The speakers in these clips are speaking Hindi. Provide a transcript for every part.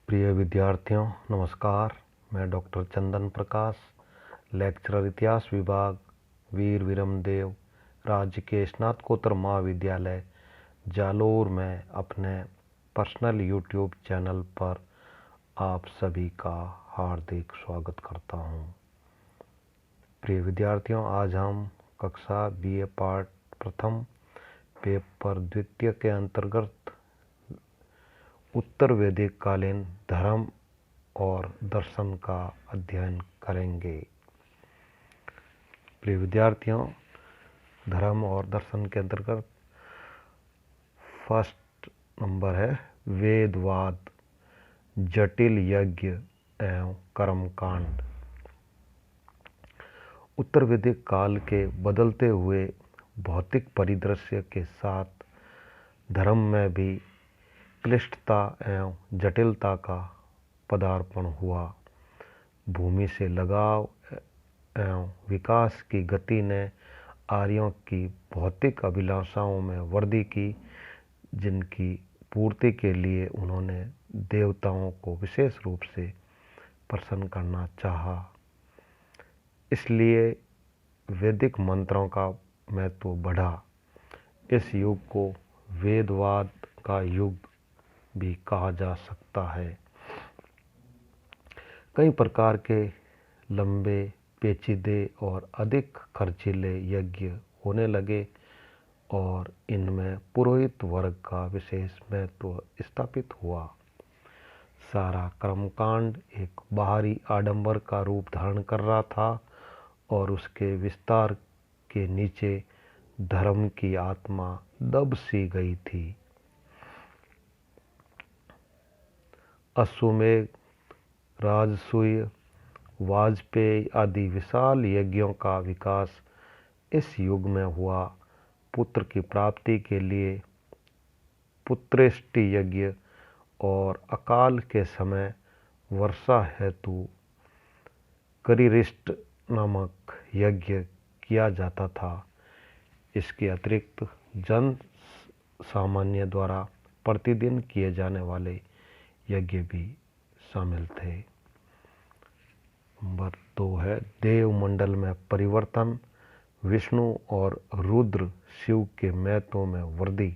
प्रिय विद्यार्थियों नमस्कार। मैं डॉक्टर चंदन प्रकाश, लेक्चरर इतिहास विभाग, वीर विरमदेव राजकीय स्नातकोत्तर महाविद्यालय जालोर में अपने पर्सनल यूट्यूब चैनल पर आप सभी का हार्दिक स्वागत करता हूं। प्रिय विद्यार्थियों, आज हम कक्षा बीए पार्ट प्रथम पेपर द्वितीय के अंतर्गत उत्तर वैदिक कालीन धर्म और दर्शन का अध्ययन करेंगे। प्रिय विद्यार्थियों, धर्म और दर्शन के अंतर्गत फर्स्ट नंबर है वेदवाद, जटिल यज्ञ एवं कर्मकांड। उत्तर वैदिक काल के बदलते हुए भौतिक परिदृश्य के साथ धर्म में भी क्लिष्टता एवं जटिलता का पदार्पण हुआ। भूमि से लगाव एवं विकास की गति ने आर्यों की भौतिक अभिलाषाओं में वृद्धि की, जिनकी पूर्ति के लिए उन्होंने देवताओं को विशेष रूप से प्रसन्न करना चाहा। इसलिए वैदिक मंत्रों का महत्व बढ़ा। इस युग को वेदवाद का युग भी कहा जा सकता है। कई प्रकार के लंबे, पेचीदे और अधिक खर्चीले यज्ञ होने लगे और इनमें पुरोहित वर्ग का विशेष महत्व स्थापित हुआ। सारा कर्मकांड एक बाहरी आडंबर का रूप धारण कर रहा था और उसके विस्तार के नीचे धर्म की आत्मा दब सी गई थी। अश्वमेध, राजसूय, वाजपेयी आदि विशाल यज्ञों का विकास इस युग में हुआ। पुत्र की प्राप्ति के लिए पुत्रेष्टि यज्ञ और अकाल के समय वर्षा हेतु करिरिष्ट नामक यज्ञ किया जाता था। इसके अतिरिक्त जन सामान्य द्वारा प्रतिदिन किए जाने वाले यज्ञ भी शामिल थे। नंबर 2 है देवमंडल में परिवर्तन, विष्णु और रुद्र शिव के महत्व में वृद्धि।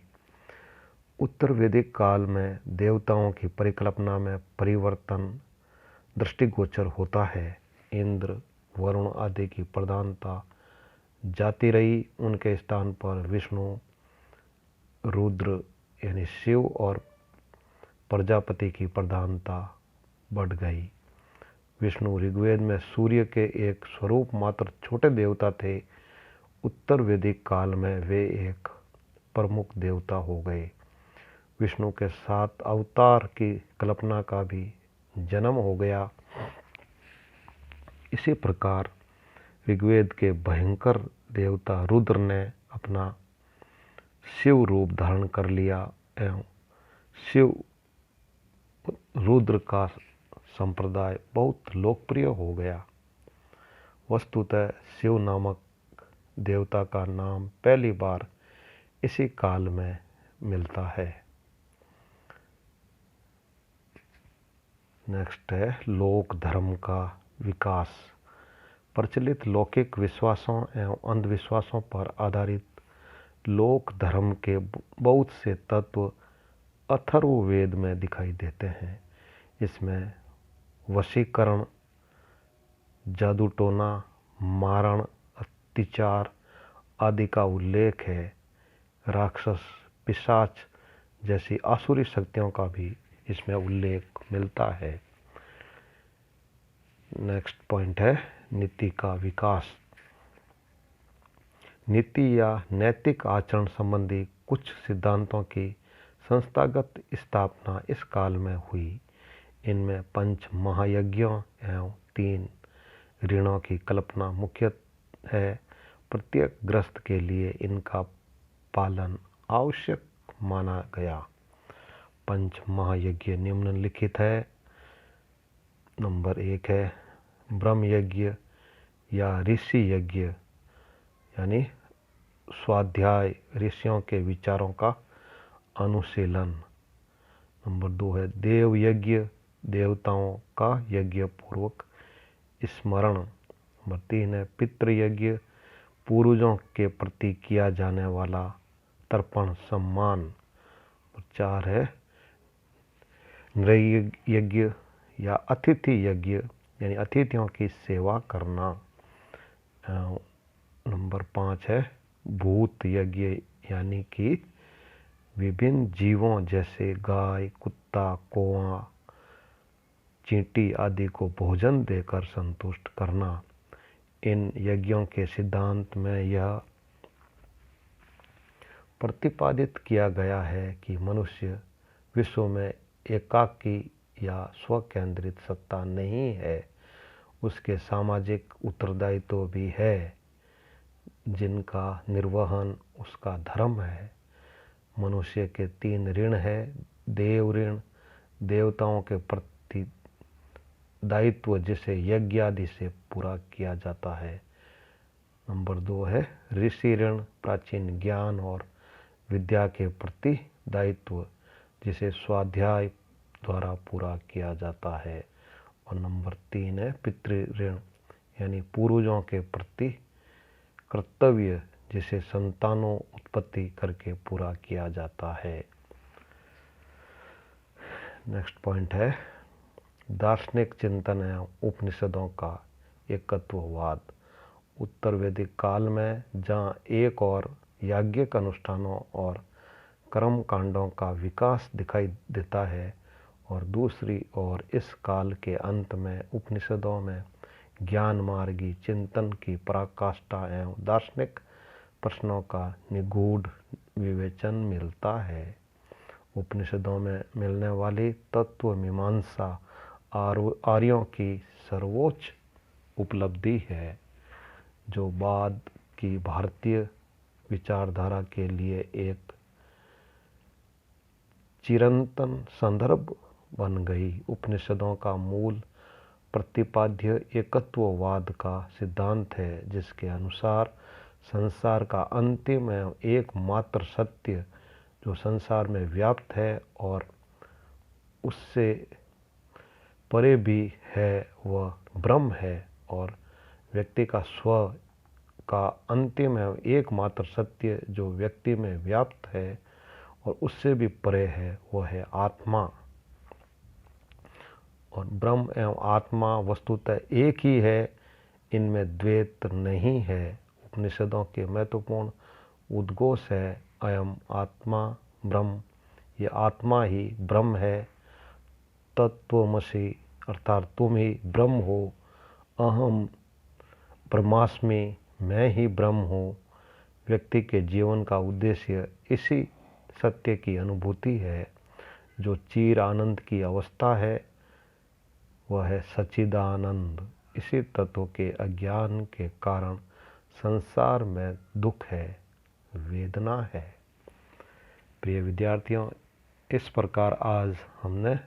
उत्तर वैदिक काल में देवताओं की परिकल्पना में परिवर्तन दृष्टिगोचर होता है। इंद्र, वरुण आदि की प्रधानता जाती रही, उनके स्थान पर विष्णु, रुद्र यानी शिव और प्रजापति की प्रधानता बढ़ गई। विष्णु ऋग्वेद में सूर्य के एक स्वरूप मात्र छोटे देवता थे। उत्तर वैदिक काल में वे एक प्रमुख देवता हो गए। विष्णु के 7 अवतार की कल्पना का भी जन्म हो गया। इसी प्रकार ऋग्वेद के भयंकर देवता रुद्र ने अपना शिव रूप धारण कर लिया एवं शिव रुद्र का संप्रदाय बहुत लोकप्रिय हो गया। वस्तुतः शिव नामक देवता का नाम पहली बार इसी काल में मिलता है। नेक्स्ट है लोक धर्म का विकास। प्रचलित लौकिक विश्वासों एवं अंधविश्वासों पर आधारित लोक धर्म के बहुत से तत्व अथर्ववेद में दिखाई देते हैं। इसमें वशीकरण, जादू टोना, मारण, अत्याचार आदि का उल्लेख है। राक्षस, पिशाच जैसी आसुरी शक्तियों का भी इसमें उल्लेख मिलता है। नेक्स्ट पॉइंट है नीति का विकास। नीति या नैतिक आचरण संबंधी कुछ सिद्धांतों की संस्थागत स्थापना इस काल में हुई। इनमें 5 महायज्ञों एवं 3 ऋणों की कल्पना मुख्य है। प्रत्येक ग्रस्त के लिए इनका पालन आवश्यक माना गया। 5 महायज्ञ निम्नलिखित है। नंबर 1 है ब्रह्म यज्ञ या ऋषि यज्ञ, यानी स्वाध्याय, ऋषियों के विचारों का अनुशीलन। नंबर 2 है देव यज्ञ देवताओं का यज्ञ पूर्वक स्मरण। नंबर 3 है पितृयज्ञ, पूर्वजों के प्रति किया जाने वाला तर्पण सम्मान। नंबर 4 है नृ यज्ञ या अतिथि यज्ञ यानी अतिथियों की सेवा करना। नंबर 5 है भूत यज्ञ यानी कि विभिन्न जीवों जैसे गाय, कुत्ता, कौवा, चींटी आदि को भोजन देकर संतुष्ट करना। इन यज्ञों के सिद्धांत में यह प्रतिपादित किया गया है कि मनुष्य विश्व में एकाकी या स्वकेंद्रित सत्ता नहीं है, उसके सामाजिक उत्तरदायित्व भी है जिनका निर्वहन उसका धर्म है। मनुष्य के 3 ऋण है। देव ऋण, देवताओं के प्रति दायित्व जिसे यज्ञ आदि से पूरा किया जाता है। नंबर 2 है ऋषि ऋण, प्राचीन ज्ञान और विद्या के प्रति दायित्व जिसे स्वाध्याय द्वारा पूरा किया जाता है। और नंबर 3 है पितृ ऋण यानी पूर्वजों के प्रति कर्तव्य जिसे संतानों उत्पत्ति करके पूरा किया जाता है। नेक्स्ट पॉइंट है दार्शनिक चिंतन एवं उपनिषदों का एकत्ववाद। उत्तर वैदिक काल में जहाँ एक और याज्ञिक अनुष्ठानों और कर्म कांडों का विकास दिखाई देता है और दूसरी ओर इस काल के अंत में उपनिषदों में ज्ञान मार्गी चिंतन की पराकाष्ठा एवं दार्शनिक प्रश्नों का निगूढ़ विवेचन मिलता है। उपनिषदों में मिलने वाली तत्व मीमांसा आर्यों की सर्वोच्च उपलब्धि है जो बाद की भारतीय विचारधारा के लिए एक चिरंतन संदर्भ बन गई। उपनिषदों का मूल प्रतिपाद्य एकत्ववाद का सिद्धांत है जिसके अनुसार संसार का अंतिम एवं एकमात्र सत्य जो संसार में व्याप्त है और उससे परे भी है वह ब्रह्म है और व्यक्ति का स्व का अंतिम एवं एकमात्र सत्य जो व्यक्ति में व्याप्त है और उससे भी परे है वह है आत्मा। और ब्रह्म एवं आत्मा वस्तुतः एक ही है, इनमें द्वैत नहीं है। उपनिषदों के महत्वपूर्ण उद्घोष है अयम आत्मा ब्रह्म, ये आत्मा ही ब्रह्म है। तत्वमसि अर्थात तुम ही ब्रह्म हो। अहम ब्रह्मास्मि, मैं ही ब्रह्म हूँ। व्यक्ति के जीवन का उद्देश्य इसी सत्य की अनुभूति है। जो चीर आनंद की अवस्था है वह है सच्चिदानंद। इसी तत्व के अज्ञान के कारण संसार में दुख है, वेदना है। प्रिय विद्यार्थियों, इस प्रकार आज हमने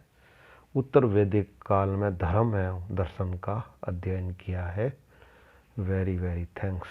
उत्तर वैदिक काल में धर्म एवं दर्शन का अध्ययन किया है। Very thanks.